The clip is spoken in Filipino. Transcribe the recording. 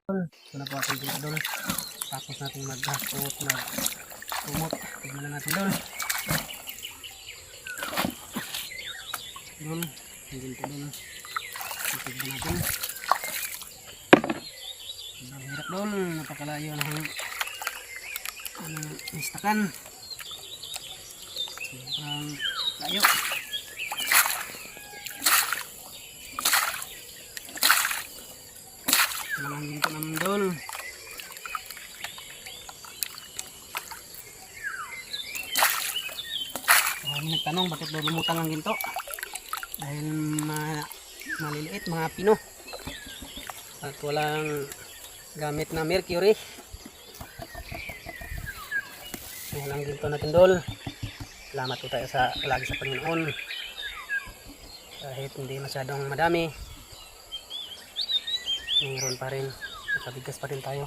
Ito na po ating dol. Tapos natin maghakot, mag-umot. Tignan na natin dol. Dol, tignan ito dol. Tignan natin. Ang hirap dol, napakalayo ng istakan. Sobrang layo. Nalang ginto naman dol. Marami nagtanong bakit daw lumutang ang ginto. Dahil maliliit mga pino. At walang gamit na mercury. Yan ang ginto natin dol. Salamat po tayo lagi sa Panginoon. Kahit hindi masyadong madami, mayroon pa rin, nakabigas pa rin tayo.